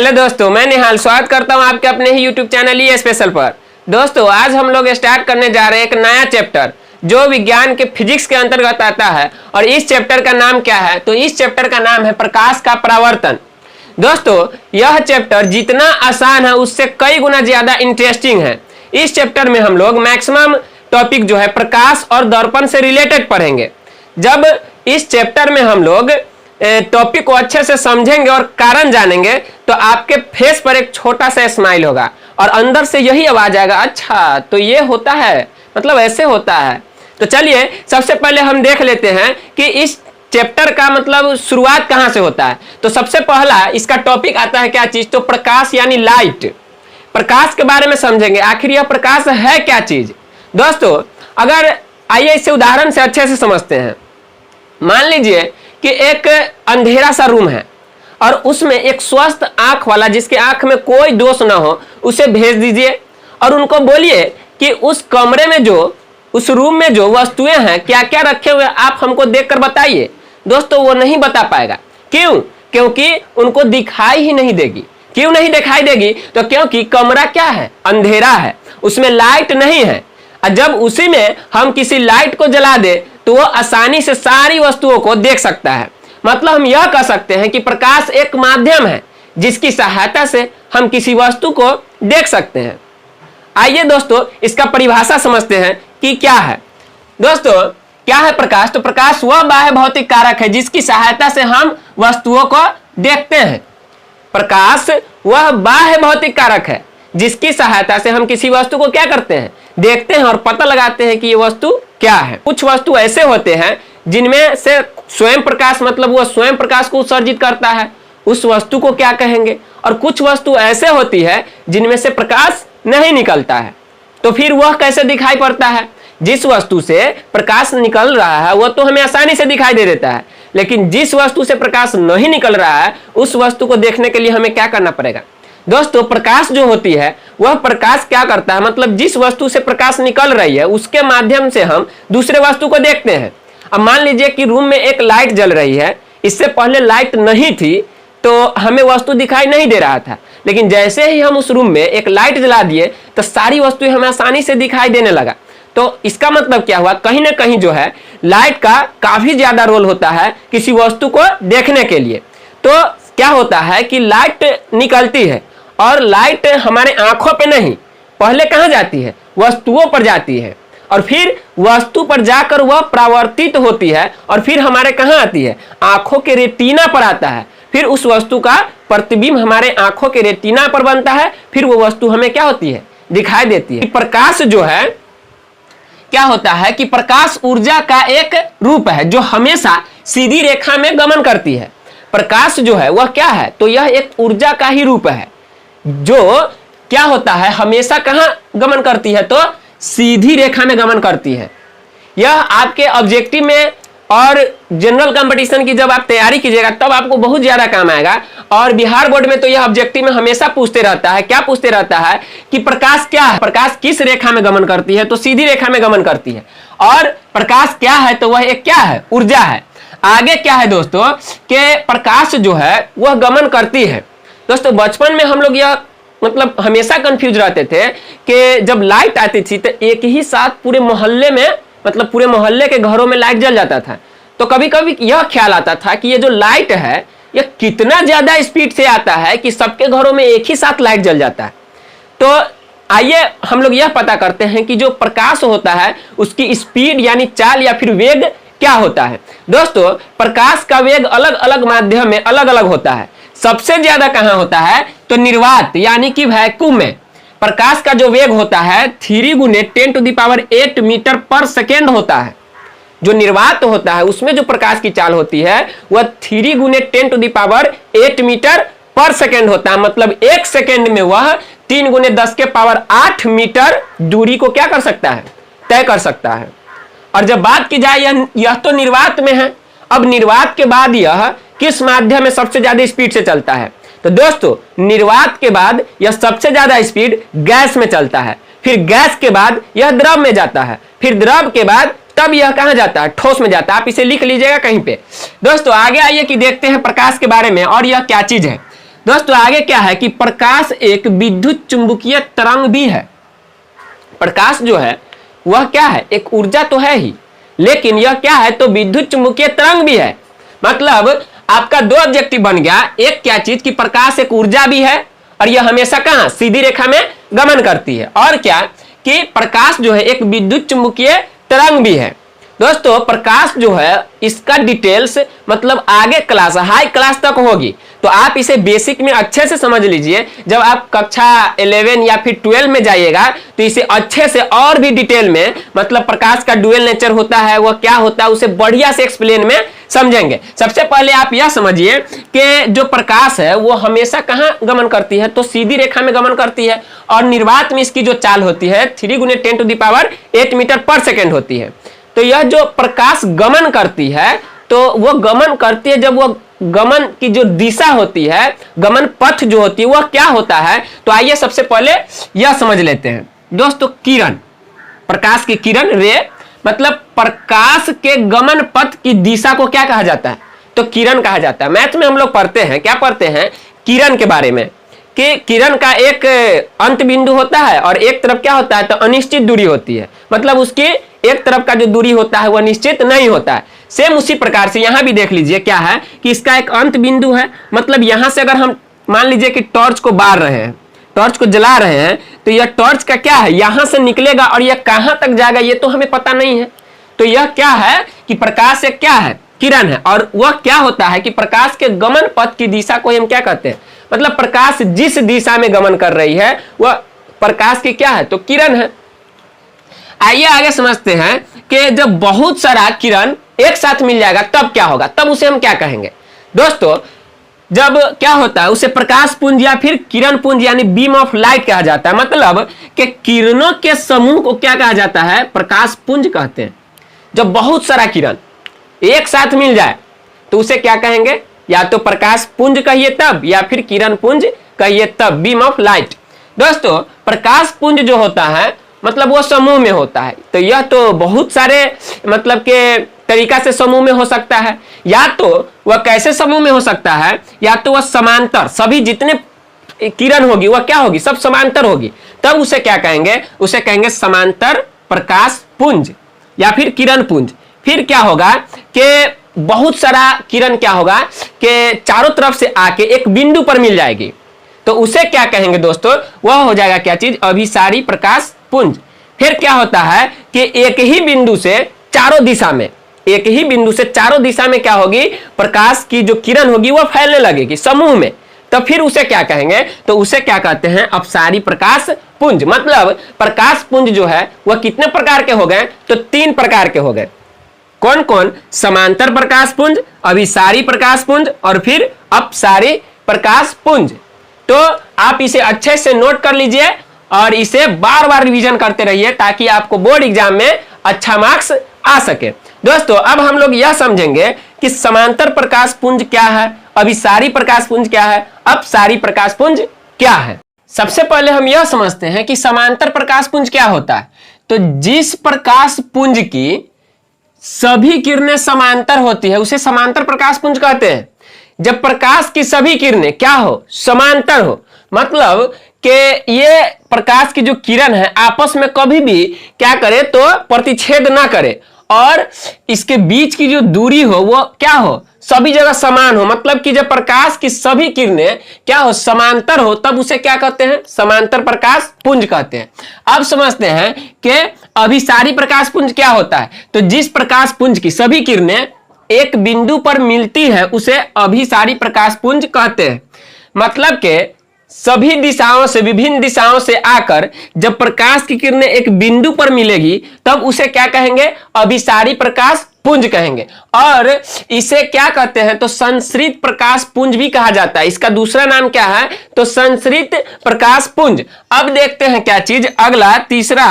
Hello दोस्तों, मैं निहाल स्वागत करता हूं आपके अपने ही यूट्यूब चैनल ई स्पेशल पर। दोस्तों आज हम लोग स्टार्ट करने जा रहे हैं एक नया चैप्टर जो विज्ञान के फिजिक्स के अंतर्गत आता है। और इस चैप्टर का नाम क्या है? तो इस चैप्टर का नाम है प्रकाश का परावर्तन। दोस्तों यह चैप्टर जितना आसान है उससे कई गुना ज्यादा इंटरेस्टिंग है। इस चैप्टर में हम लोग मैक्सिमम टॉपिक जो है प्रकाश और दर्पण से रिलेटेड पढ़ेंगे। जब इस चैप्टर में हम लोग टॉपिक को अच्छे से समझेंगे और कारण जानेंगे तो आपके फेस पर एक छोटा सा स्माइल होगा और अंदर से यही आवाज आएगा, अच्छा तो ये होता है, मतलब ऐसे होता है। तो चलिए सबसे पहले हम देख लेते हैं कि इस चैप्टर का मतलब शुरुआत कहां से होता है। तो सबसे पहला इसका टॉपिक आता है क्या चीज? तो प्रकाश यानी लाइट। प्रकाश के बारे में समझेंगे, आखिर यह प्रकाश है क्या चीज। दोस्तों अगर आइए इसे उदाहरण से अच्छे से समझते हैं। मान लीजिए कि एक अंधेरा सा रूम है और उसमें एक स्वस्थ आंख वाला, जिसके आंख में कोई दोष ना हो, उसे भेज दीजिए और उनको बोलिए कि उस कमरे में जो, उस रूम में जो वस्तुएं हैं क्या क्या रखे हुए आप हमको देखकर बताइए। दोस्तों वो नहीं बता पाएगा। क्यों? क्योंकि उनको दिखाई ही नहीं देगी। क्यों नहीं दिखाई देगी? तो क्योंकि कमरा क्या है? अंधेरा है, उसमें लाइट नहीं है। और जब उसी में हम किसी लाइट को जला दे तो वो आसानी से सारी वस्तुओं को देख सकता है। मतलब हम यह कह सकते हैं कि प्रकाश एक माध्यम है जिसकी सहायता से हम किसी वस्तु को देख सकते हैं। आइए दोस्तों इसका परिभाषा समझते हैं कि क्या है। दोस्तों क्या है प्रकाश? तो प्रकाश वह बाह्य भौतिक कारक है जिसकी सहायता से हम वस्तुओं को देखते हैं। प्रकाश वह बाह्य भौतिक कारक है जिसकी सहायता से हम किसी वस्तु को क्या करते हैं? देखते हैं और पता लगाते हैं कि ये वस्तु क्या है। कुछ वस्तु ऐसे होते हैं जिनमें से स्वयं प्रकाश, मतलब वह स्वयं प्रकाश को उत्सर्जित करता है, उस वस्तु को क्या कहेंगे। और कुछ वस्तु ऐसे होती है जिनमें से प्रकाश नहीं निकलता है, तो फिर वह कैसे दिखाई पड़ता है? जिस वस्तु से प्रकाश निकल रहा है वह तो हमें आसानी से दिखाई दे देता है, लेकिन जिस वस्तु से प्रकाश नहीं निकल रहा है उस वस्तु को देखने के लिए हमें क्या करना पड़ेगा? दोस्तों प्रकाश जो होती है वह प्रकाश क्या करता है, मतलब जिस वस्तु से प्रकाश निकल रही है उसके माध्यम से हम दूसरे वस्तु को देखते हैं। अब मान लीजिए कि रूम में एक लाइट जल रही है, इससे पहले लाइट नहीं थी तो हमें वस्तु दिखाई नहीं दे रहा था, लेकिन जैसे ही हम उस रूम में एक लाइट जला दिए तो सारी वस्तुएं हमें आसानी से दिखाई देने लगा। तो इसका मतलब क्या हुआ? कहीं ना कहीं जो है लाइट का काफी ज्यादा रोल होता है किसी वस्तु को देखने के लिए। तो क्या होता है कि लाइट निकलती है और लाइट हमारे आंखों पे नहीं, पहले कहां जाती है? वस्तुओं पर जाती है और फिर वस्तु पर जाकर वह परावर्तित होती है और फिर हमारे कहां आती है? आंखों के रेटिना पर आता है। फिर उस वस्तु का प्रतिबिंब हमारे आंखों के रेटिना पर बनता है, फिर वो वस्तु हमें क्या होती है? दिखाई देती है। प्रकाश जो है क्या होता है कि प्रकाश ऊर्जा का एक रूप है जो हमेशा सीधी रेखा में गमन करती है। प्रकाश जो है वह क्या है? तो यह एक ऊर्जा का ही रूप है जो क्या होता है, हमेशा कहां गमन करती है? तो सीधी रेखा में गमन करती है। यह आपके ऑब्जेक्टिव में और जनरल कंपटीशन की जब आप तैयारी कीजिएगा तब आपको बहुत ज्यादा काम आएगा। और बिहार बोर्ड में तो यह ऑब्जेक्टिव में हमेशा पूछते रहता है। क्या पूछते रहता है कि प्रकाश क्या है? प्रकाश किस रेखा में गमन करती है? तो सीधी रेखा में गमन करती है। और प्रकाश क्या है? तो वह एक क्या है? ऊर्जा है। आगे क्या है दोस्तों कि प्रकाश जो है वह गमन करती है। दोस्तों बचपन में हम लोग यह मतलब हमेशा कंफ्यूज रहते थे कि जब लाइट आती थी तो एक ही साथ पूरे मोहल्ले में, मतलब पूरे मोहल्ले के घरों में लाइट जल जाता था। तो कभी कभी यह ख्याल आता था कि ये जो लाइट है यह कितना ज्यादा स्पीड से आता है कि सबके घरों में एक ही साथ लाइट जल जाता है। तो आइए हम लोग यह पता करते हैं कि जो प्रकाश होता है उसकी स्पीड यानी चाल या फिर वेग क्या होता है। दोस्तों प्रकाश का वेग अलग अलग माध्यम में अलग अलग होता है। सबसे ज्यादा कहां होता है? तो निर्वात यानी कि वैक्यूम में प्रकाश का जो वेग होता है 3 × 10⁸ मीटर पर सेकेंड होता है। जो निर्वात होता है उसमें जो प्रकाश की चाल होती है वह 3 × 10⁸ मीटर पर सेकेंड होता है। मतलब एक सेकेंड में वह 3 × 10⁸ मीटर दूरी को क्या कर सकता है? तय कर सकता है। और जब बात की जाए यह तो निर्वात में है। अब निर्वात के बाद यह किस माध्यम में सबसे ज्यादा स्पीड से चलता है? तो दोस्तों निर्वात के बाद यह सबसे ज्यादा स्पीड गैस में चलता है। फिर गैस के बाद यह द्रव में जाता है। फिर द्रव के बाद तब यह कहां जाता है? ठोस में जाता है। आप इसे लिख लीजिएगा कहीं पे। दोस्तों आगे आइए कि देखते हैं प्रकाश के बारे में और यह क्या चीज है। दोस्तों आगे क्या है कि प्रकाश एक विद्युत चुंबकीय तरंग भी है। प्रकाश जो है वह क्या है, एक ऊर्जा तो है ही, लेकिन यह क्या है, तो विद्युत चुंबकीय तरंग भी है। मतलब आपका दो ऑब्जेक्टिव बन गया, एक क्या चीज कि प्रकाश एक ऊर्जा भी है और यह हमेशा कहां, सीधी रेखा में गमन करती है, और क्या कि प्रकाश जो है एक विद्युत चुंबकीय तरंग भी है। दोस्तों प्रकाश जो है इसका डिटेल्स मतलब आगे क्लास, हाई क्लास तक होगी, तो आप इसे बेसिक में अच्छे से समझ लीजिए। जब आप कक्षा 11 या फिर 12 में जाइएगा तो इसे अच्छे से और भी डिटेल में, मतलब प्रकाश का डुअल नेचर होता है, वह क्या होता है, उसे बढ़िया से एक्सप्लेन में समझेंगे। सबसे पहले आप यह समझिए कि जो प्रकाश है वो हमेशा कहां गमन करती है, तो सीधी रेखा में गमन करती है, और निर्वात में इसकी जो चाल होती है 3 × 10⁸ मीटर पर सेकेंड होती है। तो यह जो प्रकाश गमन करती है, तो वो गमन करती है, जब वो गमन की जो दिशा होती है, गमन पथ जो होती है वह क्या होता है, तो आइए सबसे पहले यह समझ लेते हैं। दोस्तों किरण, प्रकाश की किरण, रे, मतलब प्रकाश के गमन पथ की दिशा को क्या कहा जाता है, तो किरण कहा जाता है। मैथ में हम लोग पढ़ते हैं, क्या पढ़ते हैं, किरण के बारे में, कि किरण का एक अंत बिंदु होता है और एक तरफ क्या होता है, तो अनिश्चित दूरी होती है, मतलब उसकी एक तरफ का जो दूरी होता है वह निश्चित नहीं होता है। सेम उसी प्रकार से यहां भी देख लीजिए क्या है कि इसका एक अंत बिंदु है, मतलब यहां से अगर हम मान लीजिए कि टॉर्च को बार रहे हैं, टॉर्च को जला रहे हैं, तो यह टॉर्च का क्या है, यहां से निकलेगा और यह कहां तक जाएगा ये तो हमें पता नहीं है। तो यह क्या है कि प्रकाश एक क्या है, किरण है, और वह क्या होता है कि प्रकाश के गमन पथ की दिशा को हम क्या कहते हैं, मतलब प्रकाश जिस दिशा में गमन कर रही है वह प्रकाश की क्या है, तो किरण है। आइए आगे समझते हैं कि जब बहुत सारा किरण एक साथ मिल जाएगा तब क्या होगा, तब उसे हम क्या कहेंगे। दोस्तों जब क्या होता है उसे प्रकाश पुंज या फिर किरण पुंज यानी बीम ऑफ लाइट कहा जाता है। मतलब कि किरणों के समूह को क्या कहा जाता है, प्रकाश पुंज कहते हैं। जब बहुत सारा किरण एक साथ मिल जाए तो उसे क्या कहेंगे, या तो प्रकाश पुंज कहिए तब, या फिर किरण पुंज कहिए तब, बीम ऑफ लाइट। दोस्तों प्रकाश पुंज जो होता है मतलब वो समूह में होता है, तो यह तो बहुत सारे मतलब के तरीका से समूह में हो सकता है। या तो वह कैसे समूह में हो सकता है, या तो वह समांतर, सभी जितने किरण होगी वह क्या होगी, सब समांतर होगी, तब उसे क्या कहेंगे, उसे कहेंगे समांतर प्रकाश पुंज या फिर किरण पुंज। फिर क्या होगा कि बहुत सारा किरण क्या होगा कि चारों तरफ से आके एक बिंदु पर मिल जाएगी, तो उसे क्या कहेंगे दोस्तों, वह हो जाएगा क्या चीज, अभिसारी प्रकाश पुंज। फिर क्या होता है कि एक ही बिंदु से चारों दिशा में, एक ही बिंदु से चारों दिशा में क्या होगी, प्रकाश की जो किरण होगी वह फैलने लगेगी समूह में, तो फिर उसे क्या कहेंगे, तो उसे क्या कहते हैं, अपसारी प्रकाश पुंज। मतलब प्रकाश पुंज जो है वह कितने प्रकार के हो गए, तो 3 प्रकार के हो गए। कौन कौन, समांतर प्रकाश पुंज, अभिसारी प्रकाश पुंज और फिर अपसारी प्रकाश पुंज। तो आप इसे अच्छे से नोट कर लीजिए और इसे बार बार रिवीजन करते रहिए ताकि आपको बोर्ड एग्जाम में अच्छा मार्क्स आ सके। दोस्तों अब हम लोग यह समझेंगे कि समांतर प्रकाश पुंज क्या है, अभिसारी प्रकाश पुंज क्या है, अपसारी प्रकाश पुंज क्या है। सबसे पहले हम यह समझते हैं कि समांतर प्रकाश पुंज क्या होता है। तो जिस प्रकाश पुंज की सभी किरणें समांतर होती है उसे समांतर प्रकाश पुंज कहते हैं। जब प्रकाश की सभी किरणें क्या हो, समांतर हो, मतलब कि ये प्रकाश की जो किरण है आपस में कभी भी क्या करे, तो प्रतिच्छेद ना करे, और इसके बीच की जो दूरी हो वो क्या हो, सभी जगह समान हो। मतलब कि जब प्रकाश की सभी किरणें क्या हो, समांतर हो, तब उसे क्या कहते हैं, समांतर प्रकाश पुंज कहते हैं। अब समझते हैं कि अभिसारी प्रकाश पुंज क्या होता है। तो जिस प्रकाश पुंज की सभी किरणें एक बिंदु पर मिलती है उसे अभिसारी प्रकाश पुंज कहते हैं। मतलब कि सभी दिशाओं से, विभिन्न दिशाओं से आकर जब प्रकाश की किरणें एक बिंदु पर मिलेगी तब उसे क्या कहेंगे, अभिसारी प्रकाश पुंज कहेंगे। और इसे क्या कहते हैं, तो संश्रित प्रकाश पुंज भी कहा जाता है। इसका दूसरा नाम क्या है, तो संश्रित प्रकाश पुंज। अब देखते हैं क्या चीज, अगला तीसरा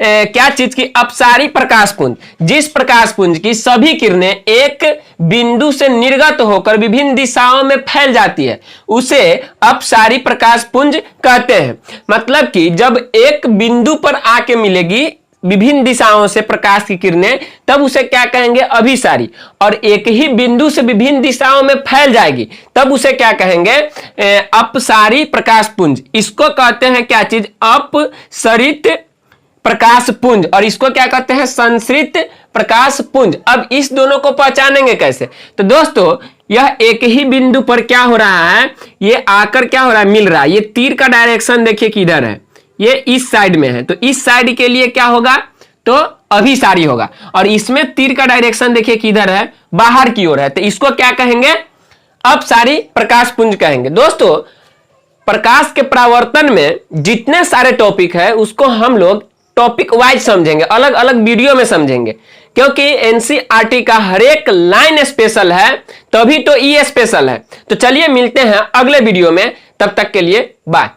क्या चीज की, अपसारी प्रकाश पुंज। जिस प्रकाश पुंज की सभी किरणें एक बिंदु से निर्गत होकर विभिन्न दिशाओं में फैल जाती है उसे अपसारी प्रकाश पुंज कहते हैं। मतलब कि जब एक बिंदु पर आके मिलेगी विभिन्न दिशाओं से प्रकाश की किरणें, तब उसे क्या कहेंगे, अभिसारी। और एक ही बिंदु से विभिन्न दिशाओं में फैल जाएगी, तब उसे क्या कहेंगे, अपसारी प्रकाश पुंज। इसको कहते हैं क्या चीज, अपसरित प्रकाश पुंज, और इसको क्या कहते हैं, संसरित प्रकाश पुंज। अब इस दोनों को पहचानेंगे कैसे, तो दोस्तों यह एक ही बिंदु पर क्या हो रहा है, ये आकर क्या हो रहा है, मिल रहा है। ये तीर का डायरेक्शन देखिए किधर है, ये इस साइड में है, तो इस साइड के लिए क्या होगा, तो अभिसारी होगा। और इसमें तीर का डायरेक्शन देखिए किधर है, बाहर की ओर है, तो इसको क्या कहेंगे, अपसारी प्रकाश पुंज कहेंगे। दोस्तों प्रकाश के परावर्तन में जितने सारे टॉपिक है उसको हम लोग टॉपिक वाइज समझेंगे, अलग अलग वीडियो में समझेंगे, क्योंकि एनसीईआरटी का हर एक लाइन स्पेशल है, तभी तो ई स्पेशल है। तो चलिए मिलते हैं अगले वीडियो में, तब तक के लिए बाय।